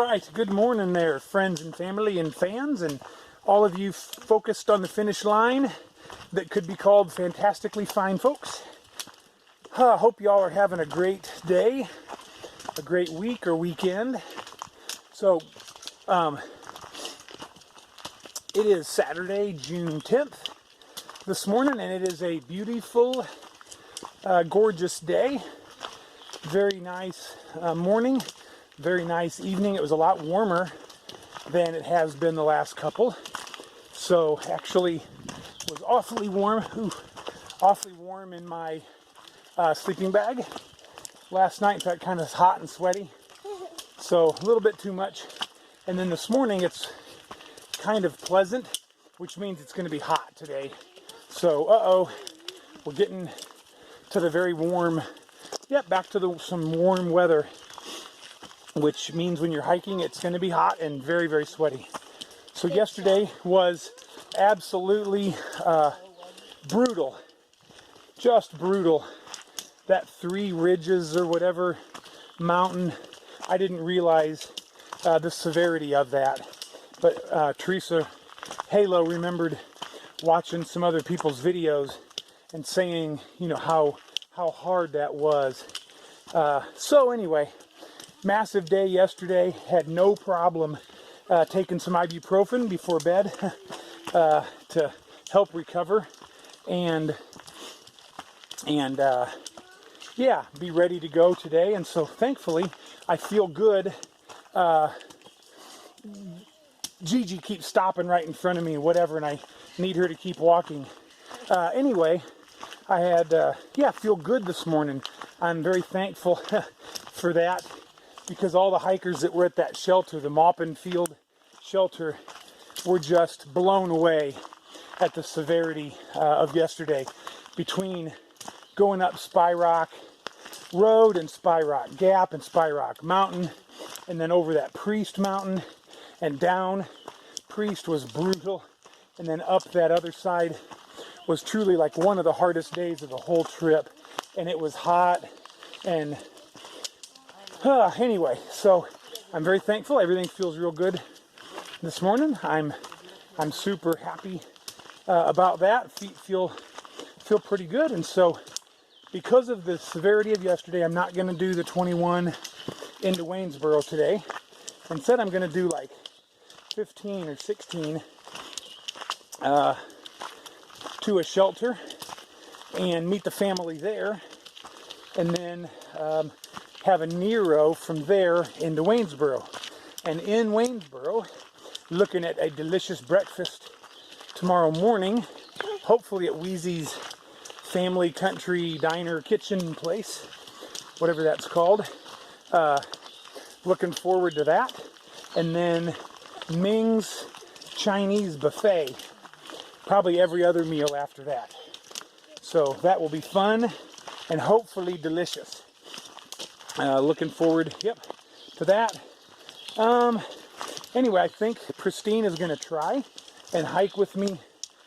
right, good morning there, friends and family and fans, and all of you focused on the finish line that could be called fantastically fine folks. Hope you all are having a great day, a great week or weekend. So, it is Saturday, June 10th this morning, and it is a beautiful, gorgeous day. Very nice morning. Very nice evening. It was a lot warmer than it has been the last couple. So actually it was awfully warm. Awfully warm in my sleeping bag last night. In fact, kind of hot and sweaty. So a little bit too much. And then this morning it's kind of pleasant, which means it's going to be hot today. So we're getting to the very warm, back to some warm weather, which means when you're hiking, it's going to be hot and very, very sweaty. So yesterday was absolutely brutal, just brutal. That Three Ridges or whatever mountain, I didn't realize the severity of that. But Teresa Halo remembered watching some other people's videos and saying, how hard that was. So anyway, massive day yesterday. Had no problem taking some ibuprofen before bed to help recover and be ready to go today. And so thankfully I feel good. Gigi keeps stopping right in front of me, whatever, and I need her to keep walking. Anyway, I had feel good this morning. I'm very thankful for that, because all the hikers that were at that shelter, the Maupin Field Shelter, were just blown away at the severity of yesterday. Between going up Spy Rock Road and Spy Rock Gap and Spy Rock Mountain, and then over that Priest Mountain and down. Priest was brutal, and then up that other side was truly like one of the hardest days of the whole trip, and it was hot. And anyway, so I'm very thankful. Everything feels real good this morning. I'm super happy about that. Feet feel pretty good. And so because of the severity of yesterday, I'm not going to do the 21 into Waynesboro today. Instead, I'm going to do like 15 or 16 to a shelter and meet the family there, and then have a Nero from there into Waynesboro. And in Waynesboro, looking at a delicious breakfast tomorrow morning, hopefully at Wheezy's Family Country Diner Kitchen place, whatever that's called. Looking forward to that. And then Ming's Chinese buffet, probably every other meal after that. So that will be fun and hopefully delicious. Looking forward, to that. Anyway, I think Pristine is going to try and hike with me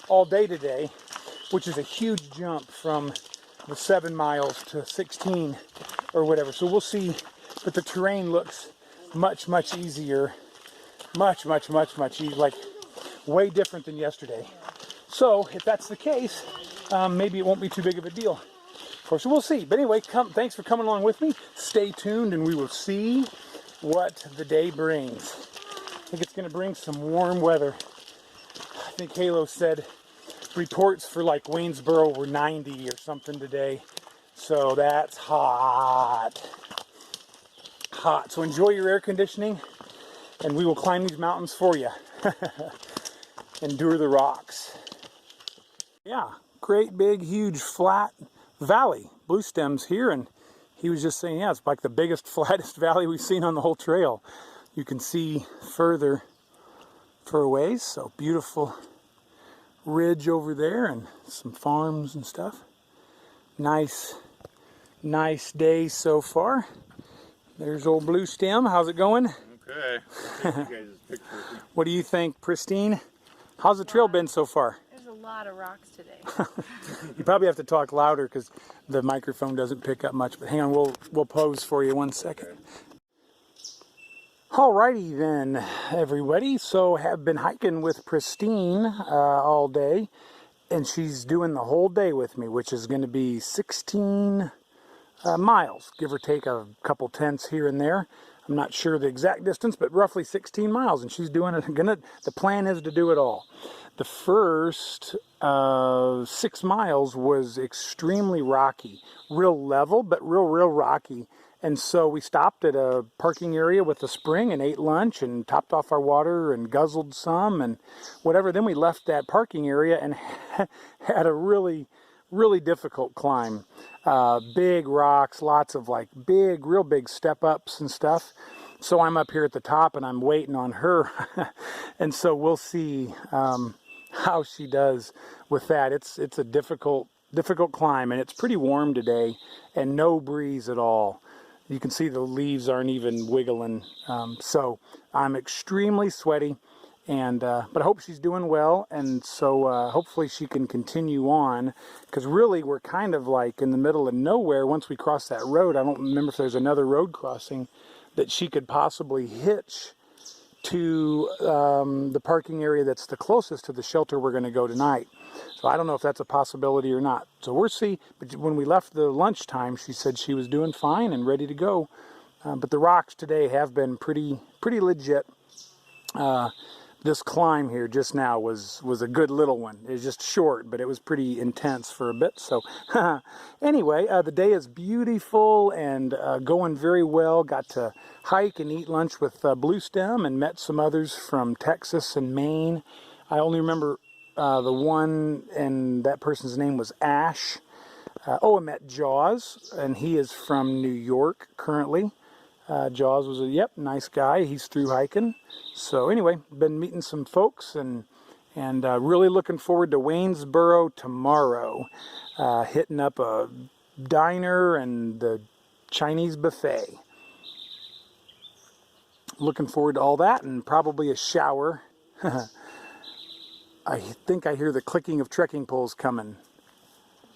all day today, which is a huge jump from the 7 miles to 16 or whatever. So we'll see, but the terrain looks much, much easier. Much easier, like way different than yesterday. So if that's the case, maybe it won't be too big of a deal. Of course, we'll see. But anyway, thanks for coming along with me. Stay tuned and we will see what the day brings. I think it's going to bring some warm weather. I think Halo said reports for like Waynesboro were 90 or something today. So that's hot. So enjoy your air conditioning, and we will climb these mountains for you. Endure the rocks. Yeah, great big huge flat valley. Blue Stem's here, and he was just saying, it's like the biggest, flattest valley we've seen on the whole trail. You can see further for a ways. So beautiful ridge over there and some farms and stuff. Nice day so far. There's old Blue Stem. How's it going? Okay. What do you think, Pristine? How's the trail been so far? There's a lot of rocks today. You probably have to talk louder because the microphone doesn't pick up much. But hang on, we'll pose for you 1 second. Alrighty then, everybody. So have been hiking with Pristine all day, and she's doing the whole day with me, which is going to be 16 miles, give or take a couple tenths here and there. I'm not sure the exact distance, but roughly 16 miles, and she's doing it. The plan is to do it all. The first 6 miles was extremely rocky, real level, but real rocky. And so we stopped at a parking area with a spring and ate lunch and topped off our water and guzzled some and whatever. Then we left that parking area and had a really difficult climb. Big rocks, lots of like real big step ups and stuff. So I'm up here at the top and I'm waiting on her. And so we'll see how she does with that. It's a difficult climb, and it's pretty warm today and no breeze at all. You can see the leaves aren't even wiggling. So I'm extremely sweaty, and but I hope she's doing well, and so hopefully she can continue on, because really we're kind of like in the middle of nowhere once we cross that road. I don't remember if there's another road crossing that she could possibly hitch to the parking area that's the closest to the shelter we're going to go tonight. So I don't know if that's a possibility or not. So we'll see. But when we left the lunchtime, she said she was doing fine and ready to go. But the rocks today have been pretty legit. This climb here just now was a good little one. It was just short, but it was pretty intense for a bit. So anyway, the day is beautiful and going very well. Got to hike and eat lunch with Blue Stem and met some others from Texas and Maine. I only remember the one, and that person's name was Ash. I met Jaws, and he is from New York currently. Jaws was nice guy. He's through hiking. So anyway, been meeting some folks and really looking forward to Waynesboro tomorrow. Hitting up a diner and the Chinese buffet. Looking forward to all that, and probably a shower. I think I hear the clicking of trekking poles coming.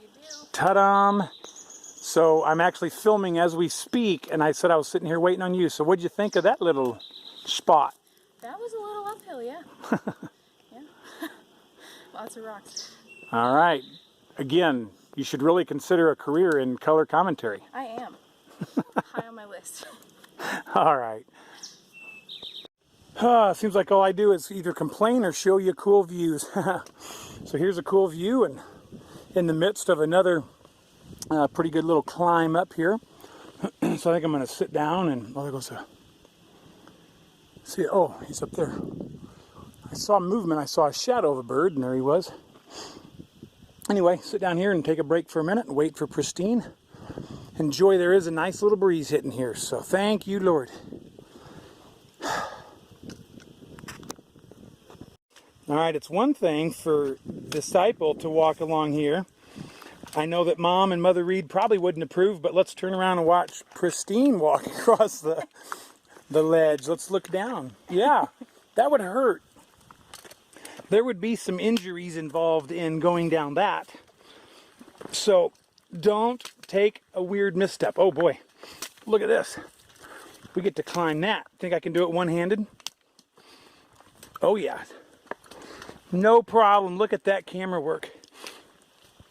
You do. Ta-da! So I'm actually filming as we speak, and I said I was sitting here waiting on you. So what'd you think of that little spot? That was a little uphill, yeah. Yeah. Lots of rocks. All right. Again, you should really consider a career in color commentary. I am. High on my list. All right. Seems like all I do is either complain or show you cool views. So here's a cool view, and in the midst of another pretty good little climb up here. So I think I'm going to sit down and, there goes see, he's up there. I saw movement. I saw a shadow of a bird, and there he was. Anyway, sit down here and take a break for a minute and wait for Pristine. Enjoy. There is a nice little breeze hitting here, so thank you, Lord. All right, it's one thing for Disciple to walk along here. I know that Mom and Mother Reed probably wouldn't approve, but let's turn around and watch Pristine walk across the ledge. Let's look down. Yeah, that would hurt. There would be some injuries involved in going down that. So don't take a weird misstep. Oh boy, look at this. We get to climb that. Think I can do it one-handed? Oh yeah. No problem. Look at that camera work.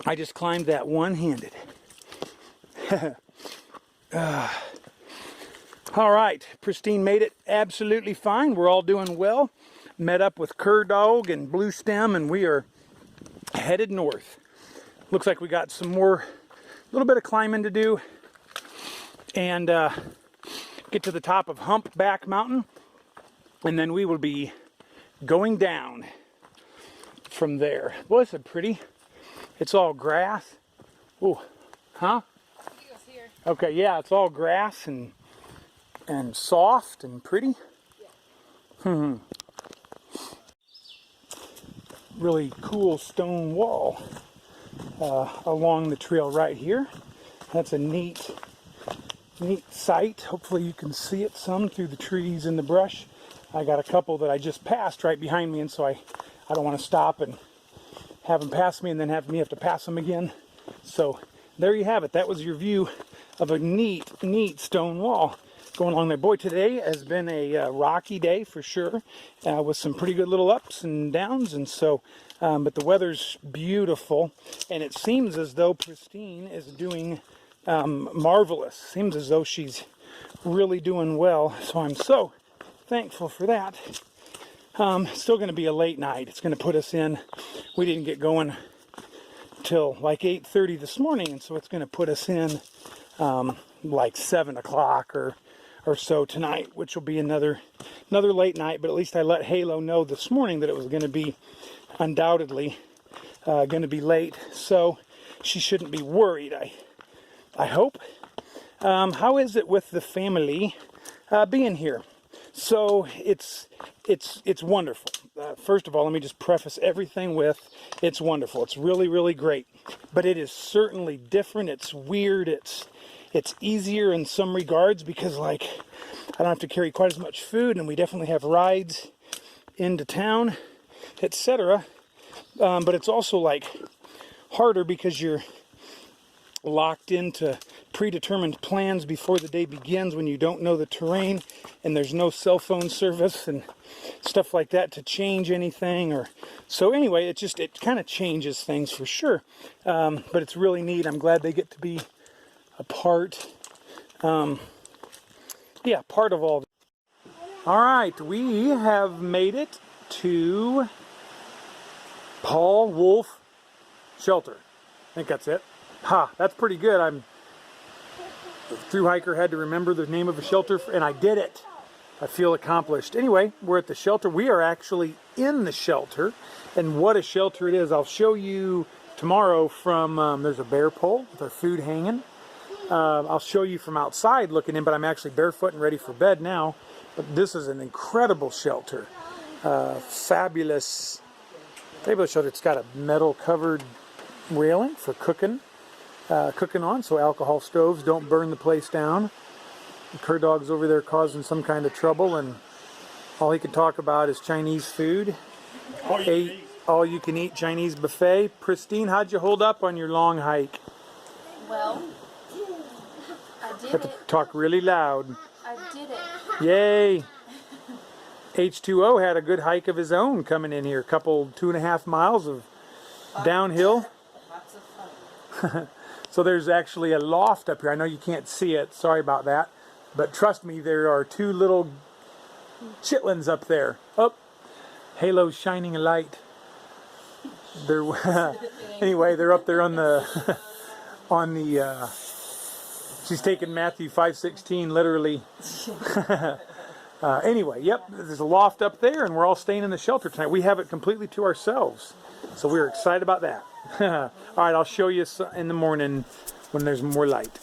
I just climbed that one-handed. All right, Pristine made it absolutely fine. We're all doing well. Met up with Cur Dog and Blue Stem, and we are headed north. Looks like we got some more, little bit of climbing to do, and get to the top of Humpback Mountain, and then we will be going down from there. Boy, it's pretty. It's all grass. Ooh, huh? Here. Okay, yeah, it's all grass and soft and pretty. Yeah. Really cool stone wall along the trail right here. That's a neat sight. Hopefully you can see it some through the trees and the brush. I got a couple that I just passed right behind me, and so I don't want to stop and have them pass me and then have to pass them again. So there you have it. That was your view of a neat stone wall. going along there. Boy, today has been a rocky day for sure, with some pretty good little ups and downs, and so, but the weather's beautiful, and it seems as though Pristine is doing marvelous. Seems as though she's really doing well, so I'm so thankful for that. Still going to be a late night. It's going to put us in. We didn't get going till like 8:30 this morning, and so it's going to put us in like 7 o'clock or so tonight, which will be another late night. But at least I let Halo know this morning that it was going to be undoubtedly going to be late, so she shouldn't be worried. I hope. How is it with the family being here? So it's wonderful. First of all, let me just preface everything with it's wonderful. It's really, really great. But it is certainly different. It's weird. It's easier in some regards because, like, I don't have to carry quite as much food, and we definitely have rides into town, etc. But it's also, like, harder because you're locked into predetermined plans before the day begins when you don't know the terrain and there's no cell phone service and stuff like that to change anything. Or so anyway, it kind of changes things for sure, but it's really neat. I'm glad they get to be a part part of all this. All right, we have made it to Wolfe Shelter. I think that's it. That's pretty good. The through hiker had to remember the name of a shelter, and I did it. I feel accomplished. Anyway, we're at the shelter. We are actually in the shelter, and what a shelter it is. I'll show you tomorrow from, there's a bear pole with our food hanging. I'll show you from outside looking in, but I'm actually barefoot and ready for bed now. But this is an incredible shelter. Fabulous shelter. It's got a metal covered railing for cooking on, so alcohol stoves don't burn the place down. The cur dog's over there causing some kind of trouble, and all he can talk about is Chinese food. All you can eat Chinese buffet. Pristine, how'd you hold up on your long hike? Well, I did Have to talk really loud. I did it. Yay! H2O had a good hike of his own coming in here. 2.5 miles of downhill. Lots of fun. So there's actually a loft up here. I know you can't see it. Sorry about that. But trust me, there are 2 little chitlins up there. Oh, Halo's shining a light. Anyway, they're up there on the she's taking Matthew 5:16 literally. Anyway, yep, there's a loft up there, and we're all staying in the shelter tonight. We have it completely to ourselves, so we're excited about that. All right, I'll show you in the morning when there's more light.